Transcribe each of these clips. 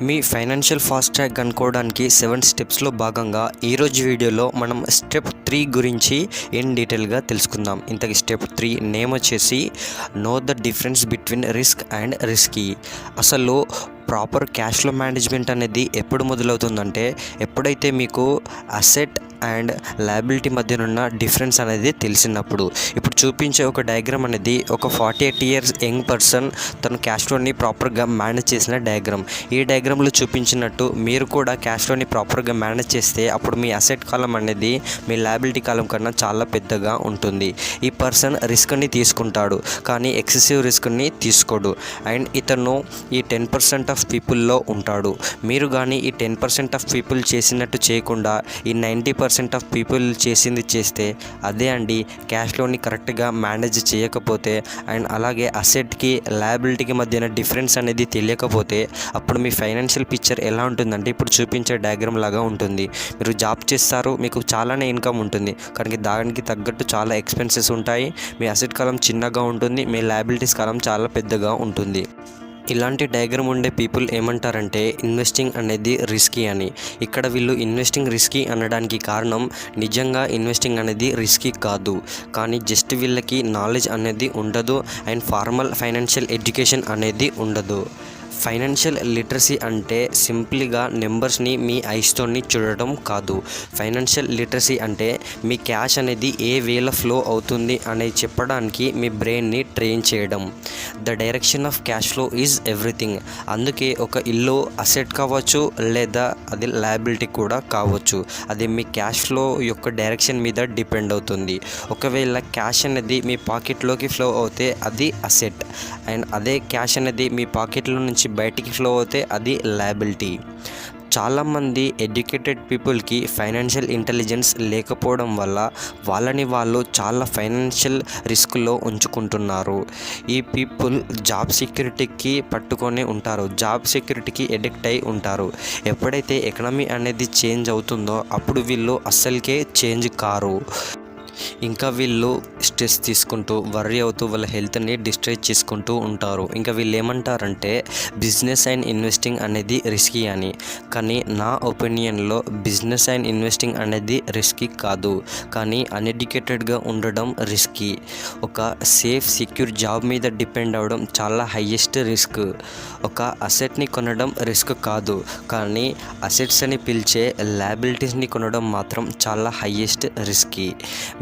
మీ financial fast track కనుక్కోవడానికి 7 స్టెప్స్లో భాగంగా ఈరోజు వీడియోలో మనం స్టెప్ 3 గురించి డీటెయిల్గా తెలుసుకుందాం. ఇంతకీ స్టెప్ 3 నేమ్ వచ్చేసి know the difference between risk and risky. అసలు ప్రాపర్ క్యాష్ ఫ్లో మేనేజ్మెంట్ అనేది ఎప్పుడు మొదలవుతుందంటే ఎప్పుడైతే మీకు అసెట్ అండ్ లయబిలిటీ మధ్యనున్న డిఫరెన్స్ అనేది తెలిసినప్పుడు. ఇప్పుడు చూపించే ఒక డయాగ్రామ్ అనేది ఒక 48 years యంగ్ పర్సన్ తన క్యాష్ ఫ్లోని ప్రాపర్గా మేనేజ్ చేసిన డయాగ్రామ్. ఈ డయాగ్రామ్లో చూపించినట్టు మీరు కూడా క్యాష్ ఫ్లోని ప్రాపర్గా మేనేజ్ చేస్తే అప్పుడు మీ అసెట్ కాలం అనేది మీ లయబిలిటీ కాలం కన్నా చాలా పెద్దగా ఉంటుంది. ఈ పర్సన్ రిస్క్ని తీసుకుంటాడు కానీ ఎక్సెసివ్ రిస్క్ని తీసుకోడు. అండ్ ఇతను ఈ 10% ఆఫ్ పీపుల్లో ఉంటాడు. మీరు కానీ ఈ 10% ఆఫ్ పీపుల్ చేసినట్టు చేయకుండా ఈ 90% ఆఫ్ పీపుల్ చేసింది చేస్తే అదే అండి క్యాష్ ఫ్లోని కరెక్ట్గా మేనేజ్ చేయకపోతే అండ్ అలాగే అసెట్కి లయబిలిటీకి మధ్యన డిఫరెన్స్ అనేది తెలియకపోతే అప్పుడు మీ ఫైనాన్షియల్ పిక్చర్ ఎలా ఉంటుందంటే ఇప్పుడు చూపించే డయాగ్రామ్ లాగా ఉంటుంది. మీరు జాబ్ చేస్తారు, మీకు చాలానే ఇన్కమ్ ఉంటుంది కానీ దానికి తగ్గట్టు చాలా ఎక్స్పెన్సెస్ ఉంటాయి. మీ అసెట్ కాలం చిన్నగా ఉంటుంది, మీ లయబిలిటీస్ కాలం చాలా పెద్దగా ఉంటుంది. ఇలాంటి డయాగ్రామ్ ఉండే పీపుల్ ఏమంటారంటే ఇన్వెస్టింగ్ అనేది రిస్కీ అని. ఇక్కడ వీళ్ళు ఇన్వెస్టింగ్ రిస్కీ అనడానికి కారణం నిజంగా ఇన్వెస్టింగ్ అనేది రిస్కీ కాదు, కానీ జస్ట్ వీళ్ళకి నాలెడ్జ్ అనేది ఉండదు అండ్ ఫార్మల్ ఫైనాన్షియల్ ఎడ్యుకేషన్ అనేది ఉండదు. ఫైనాన్షియల్ లిటరసీ అంటే సింపుల్గా నెంబర్స్ని మీ ఐస్తోని చూడటం కాదు. ఫైనాన్షియల్ లిటరసీ అంటే మీ క్యాష్ అనేది ఏ వేలో ఫ్లో అవుతుంది అనేది చెప్పడానికి మీ బ్రెయిన్ని ట్రైన్ చేయడం. The direction of cash flow is everything. అందుకే ఒక ఇల్లు అసెట్ కావచ్చు లేదా అది లయబిలిటీ కూడా కావచ్చు. అది మీ క్యాష్ ఫ్లో యొక్క డైరెక్షన్ మీద డిపెండ్ అవుతుంది. ఒకవేళ క్యాష్ అనేది మీ పాకెట్లోకి ఫ్లో అవుతే అది అసెట్ అండ్ అదే క్యాష్ అనేది మీ పాకెట్లో నుంచి బయటికి ఫ్లో అవుతే అది లయబిలిటీ. చాలామంది ఎడ్యుకేటెడ్ పీపుల్కి ఫైనాన్షియల్ ఇంటెలిజెన్స్ లేకపోవడం వల్ల వాళ్ళని వాళ్ళు చాలా ఫైనాన్షియల్ రిస్క్లో ఉంచుకుంటున్నారు. ఈ పీపుల్ జాబ్ సెక్యూరిటీకి పట్టుకొని ఉంటారు, జాబ్ సెక్యూరిటీకి ఎడిక్ట్ అయి ఉంటారు. ఎప్పుడైతే ఎకనామీ అనేది చేంజ్ అవుతుందో అప్పుడు వీళ్ళు అస్సలకే చేంజ్ కారు. ఇంకా వీళ్ళు స్ట్రెస్ తీసుకుంటూ వర్రీ అవుతూ వాళ్ళ హెల్త్ని డిస్ట్రాయ్ చేసుకుంటూ ఉంటారు. ఇంకా వీళ్ళు ఏమంటారంటే బిజినెస్ అండ్ ఇన్వెస్టింగ్ అనేది రిస్కీ అని. కానీ నా ఒపీనియన్లో బిజినెస్ అండ్ ఇన్వెస్టింగ్ అనేది రిస్కీ కాదు, కానీ అన్ఎడ్యుకేటెడ్గా ఉండడం రిస్కీ. ఒక సేఫ్ సెక్యూర్ జాబ్ మీద డిపెండ్ అవ్వడం చాలా హైయెస్ట్ రిస్క్. ఒక అసెట్ని కొనడం రిస్క్ కాదు, కానీ అసెట్స్ అని పిలిచే లయబిలిటీస్ని కొనడం మాత్రం చాలా హైయెస్ట్ రిస్కీ.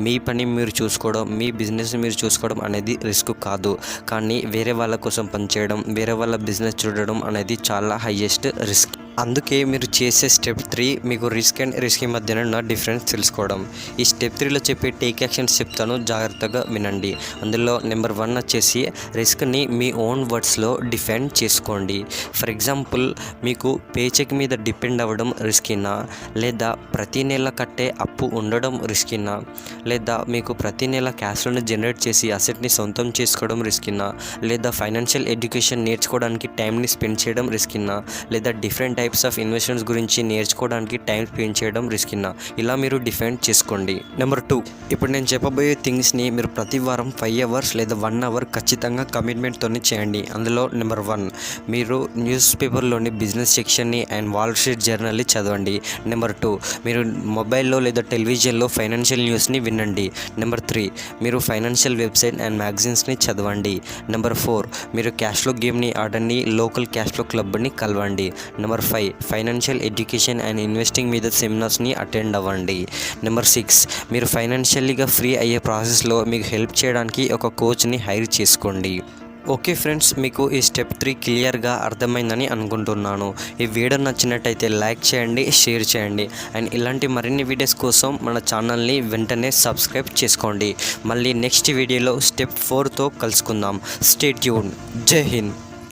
మీ పని మీరు చూసుకోవడం, మీ బిజినెస్ మీరు చూసుకోవడం అనేది రిస్క్ కాదు, కానీ వేరే వాళ్ళ కోసం పనిచేయడం, వేరే వాళ్ళ బిజినెస్ చూడడం అనేది చాలా హైయెస్ట్ రిస్క్. అందుకే మీరు చేసే స్టెప్ 3 మీకు రిస్క్ అండ్ రిస్కీ మధ్యన ఉన్న డిఫరెన్స్ తెలుసుకోవడం. ఈ స్టెప్ 3లో చెప్పే టేక్ యాక్షన్స్ చెప్తాను, జాగ్రత్తగా వినండి. అందులో నెంబర్ 1 వచ్చేసి రిస్క్ని మీ ఓన్ వర్డ్స్లో డిఫైన్ చేసుకోండి. ఫర్ ఎగ్జాంపుల్ మీకు పేచెక్ మీద డిపెండ్ అవ్వడం రిస్కీనా, లేదా ప్రతి నెల కట్టే అప్పు ఉండడం రిస్కీనా, లేదా మీకు ప్రతి నెల క్యాష్లను జనరేట్ చేసి అసెట్ని సొంతం చేసుకోవడం రిస్కీనా, లేదా ఫైనాన్షియల్ ఎడ్యుకేషన్ నేర్చుకోవడానికి టైంని స్పెండ్ చేయడం రిస్కీనా, లేదా డిఫరెంట్ టైప్స్ ఆఫ్ ఇన్వెస్ట్మెంట్స్ గురించి నేర్చుకోవడానికి టైం స్పెండ్ చేయడం రిస్కీనా, ఇలా మీరు డిఫైన్ చేసుకోండి. నెంబర్ 2, ఇప్పుడు నేను చెప్పబోయే థింగ్స్ని మీరు ప్రతి వారం 5 hours లేదా 1 hour ఖచ్చితంగా కమిట్మెంట్తో చేయండి. అందులో నెంబర్ 1, మీరు న్యూస్ పేపర్లోని బిజినెస్ సెక్షన్ని అండ్ వాల్ స్ట్రీట్ జర్నల్ని చదవండి. నెంబర్ 2, మీరు మొబైల్లో లేదా టెలివిజన్లో ఫైనాన్షియల్ న్యూస్ని వినండి. నెంబర్ 3, మీరు ఫైనాన్షియల్ వెబ్సైట్ అండ్ మ్యాగజైన్స్ని చదవండి. నెంబర్ 4, మీరు క్యాష్ ఫ్లో గేమ్ని ఆడండి, లోకల్ క్యాష్ ఫ్లో క్లబ్ని కలవండి. Number 5, financial education and investing మీద సెమినార్స్ని అటెండ్ అవ్వండి. నెంబర్ 6, మీరు ఫైనాన్షియల్లీగా ఫ్రీ అయ్యే ప్రాసెస్లో మీకు హెల్ప్ చేయడానికి ఒక కోచ్ని హైర్ చేసుకోండి. ఓకే ఫ్రెండ్స్, మీకు ఈ స్టెప్ 3 క్లియర్గా అర్థమైందని అనుకుంటున్నాను. ఈ వీడియో నచ్చినట్టయితే లైక్ చేయండి, షేర్ చేయండి అండ్ ఇలాంటి మరిన్ని వీడియోస్ కోసం మన ఛానల్ని వెంటనే సబ్స్క్రైబ్ చేసుకోండి. మళ్ళీ నెక్స్ట్ వీడియోలో స్టెప్ 4తో కలుసుకుందాం. Stay tune. జై హింద్.